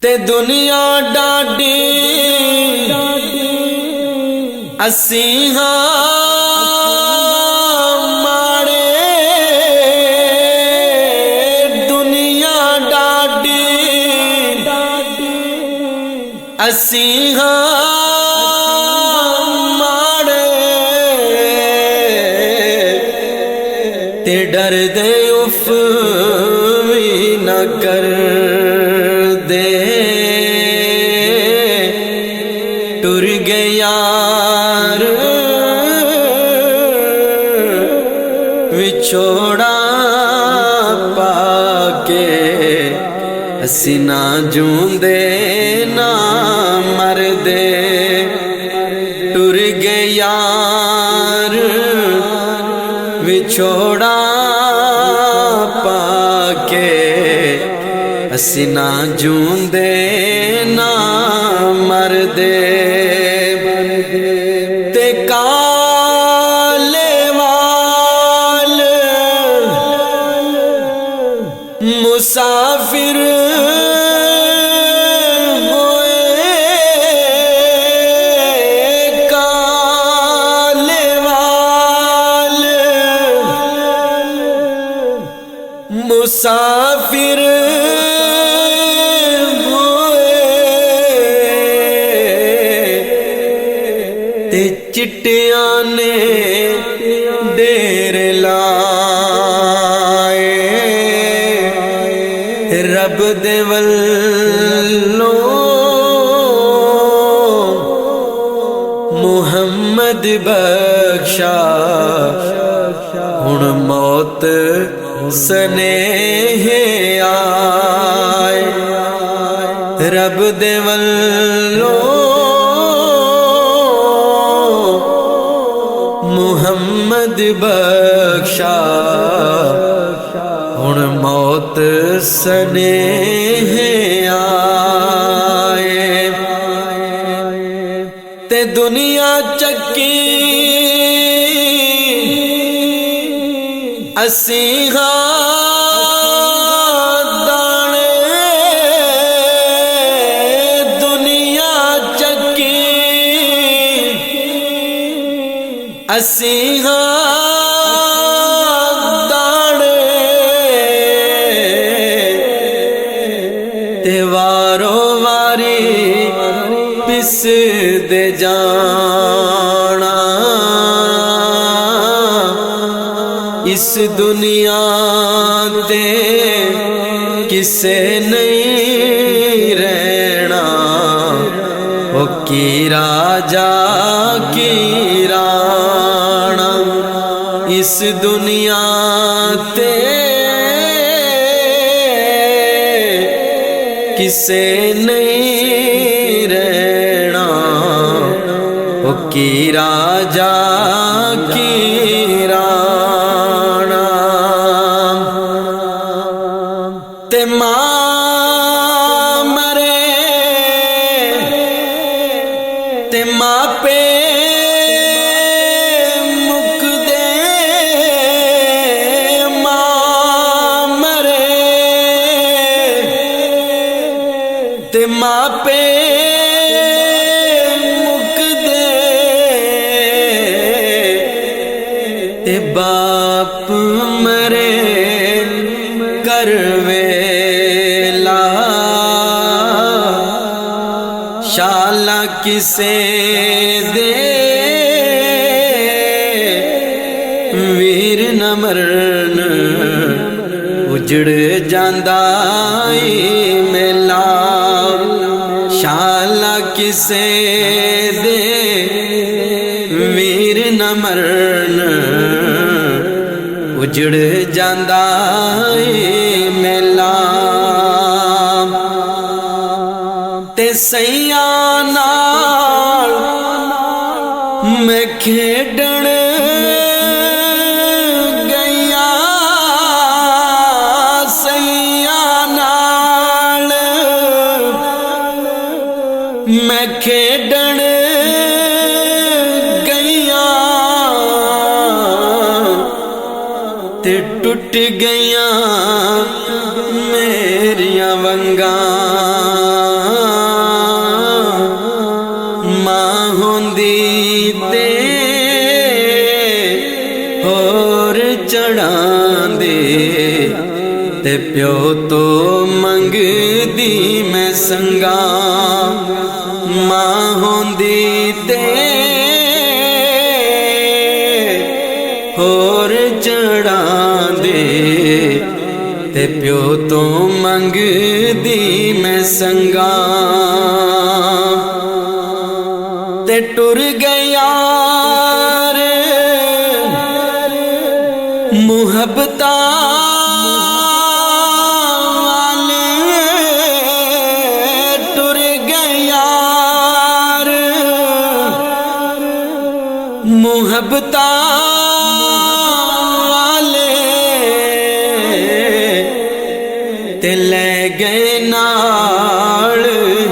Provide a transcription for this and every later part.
تے دنیا ڈاڈی اسی ہاں ماڑے، دنیا ڈاڈی اسی ہاں ماڑے، تے ڈر دے اف بھی نہ کر دے، ٹر گئے یار وچھوڑا پا کے، اسی نہ جوندے نہ مردے، ٹر گئے یار وچھوڑا پا کے، اسی نہ جوندے نہ مردے، تے کالے وال مسافر ہوئے، کالے وال مسافر چٹیاں نے ڈیر لائے، رب دے ولوں محمد بخشا، ہن موت سنیہ آئے، رب دے ولوں محمد بخشا، ہن موت سنیہ آئے، تے دنیا چکی اسی ہاں دانے، دنیا چکی اسی ہاں دانے، تے وارو واری پس دے جانا، اس دنیا تے کسے نہیں رہنا، او کی راجا کی رانا، اس دنیا تے کسے نہیں رہنا، او کی راجا کی رانا، تے ماں مرے تے ماں پہ مک دے، ماں مرے تے ماں پہ مک دے، تے باپ مرے کر ویلا، شالا کسے دے ویر نہ مرن، اجڑ جاندا ای میلا، شالا کسے دے ویر نہ مرن، اجڑ جاندا ای میلا، تے سیاں نال میں کھیڈن گئیاں، سیاں نال میں کھیڈن گئیاں، تے ٹٹ گئیاں میریاں ونگاں، تے پیو تو منگ دی میں سنگا ماں ہوندی تے ہور چڑھاں دے تے پیو تو منگ دی میں سنگا تے ٹر گیا محبتاں والے ٹر گیا محبتاں والے تے لے گئے نال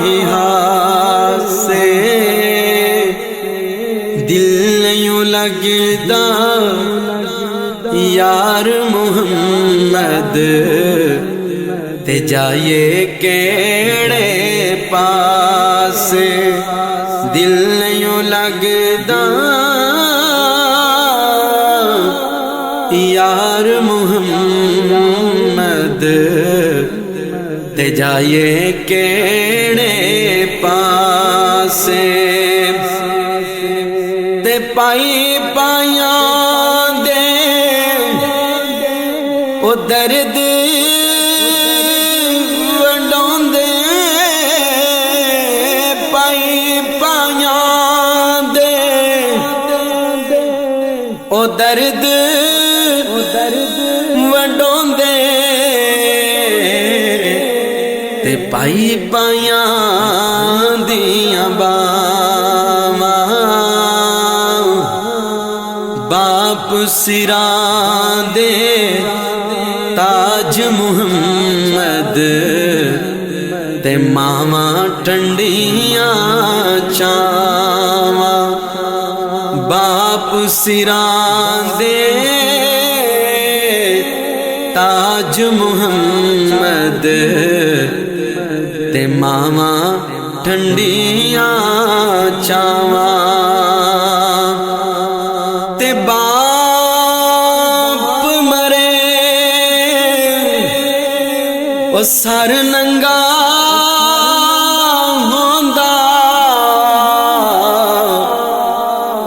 ہی ہاسے دل نہیں لگدا یار محمد تے جائے کیڑے پاس دل نہیں لگدا یار محمد تے جائے کیڑے پاس تے پائی پائیاں او درد ونڈوندے پائی پائیاں دے او درد ونڈوندے تے پائی پائیاں دیاں باواں باپ سراں دے تاج محمد تے ماواں ٹھنڈیاں چھاواں باپ سراں دے تاج محمد تے ماواں ٹھنڈیاں چھاواں تے او سر ننگا ہوندا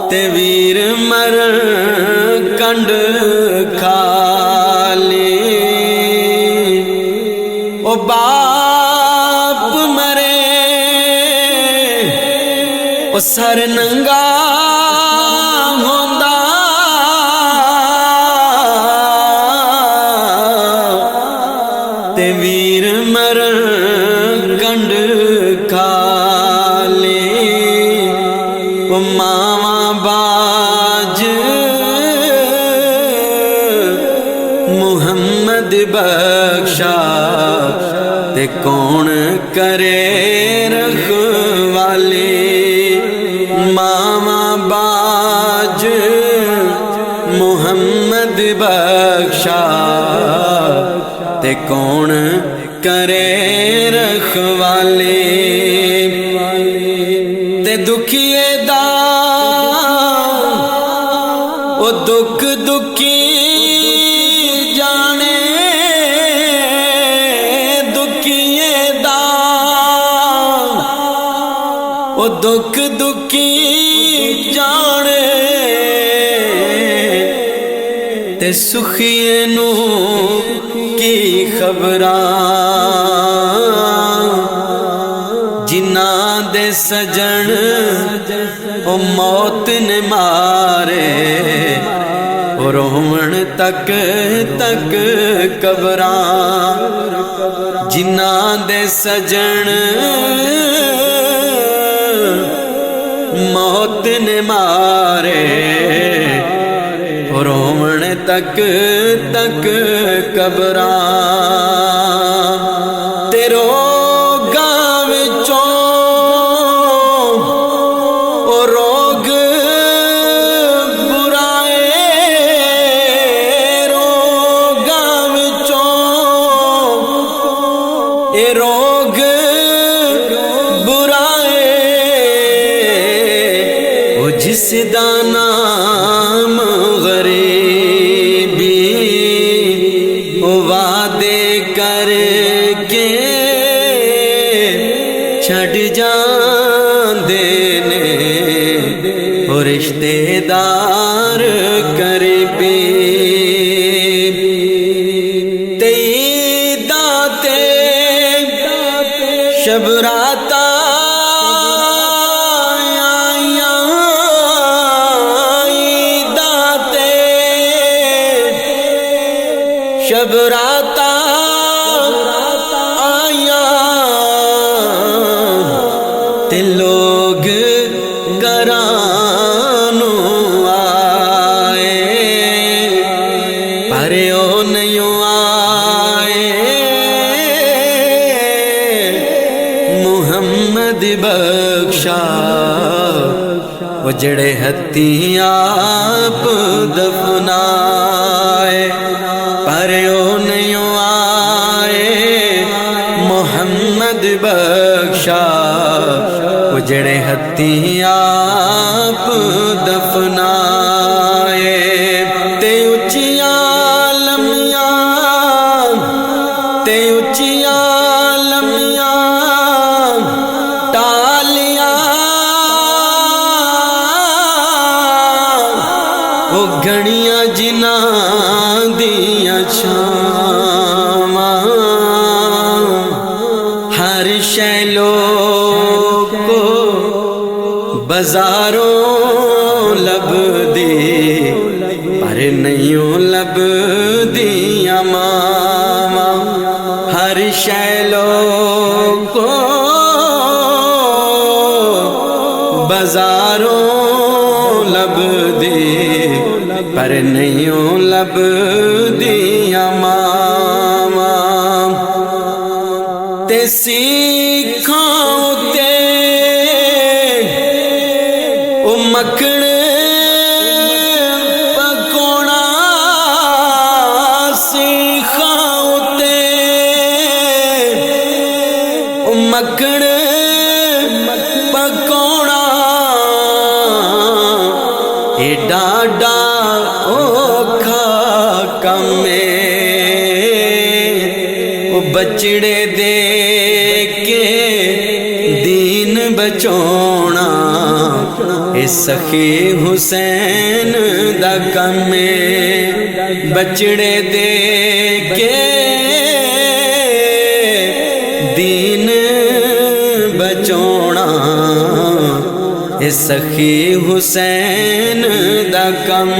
تے ویر مر کنڈ کھالی او باپ مرے او سر ننگا ہوندا تے ویر مر کنڈ کھالی او ماواں باج محمد بخشا تے کون کرے رکھوالی ماواں باج محمد بخشا تے کون کرے رکھوالی تے دکھیے دا او دکھ دکھی جانے دکھیے دا او دکھ دکھی جانے تے سخیے نو کی خبراں جنہاں دے سجن او موت نے مارے او رومن تک تک قبراں جنہاں دے سجن موت نے مارے رومن تک تک قبراں تے روگاں وچوں او روگ برائے روگاں وچوں اے روگ برائے او جس دا نام غریبی او وعدے چھڈ جاندے نے او رشتے دار قریبی شب رات شب رات آیا تے لوگ گرانو آئے پر او نہیں آئے محمد بخشا وہ جڑے ہتھی آپ دفنائے پر او نہیں آئے محمد بخشا وہ جڑے ہتھی آپ دفنائے تے اچیاں لمیاں تے اچیاں لمیاں ٹالیاں وہ گھڑیاں جنہاں دیاں چھاواں ہر شے لوگ کو بازاروں لب دی پر نہیں لب دیاں ماواں ہر شے لوگ کو بازاروں لب دی پر نہیں لب دیاں ماواں تے سیکھاں تے او مکھن پکوڑا سیکھاں تے او مکھن پکوڑا اے ڈاڈا اوکھا کم او بچڑے دے کے دین بچونا اے سخی حسین دا کم بچڑے دے کے دین بچونا اے سخی حسین دا کم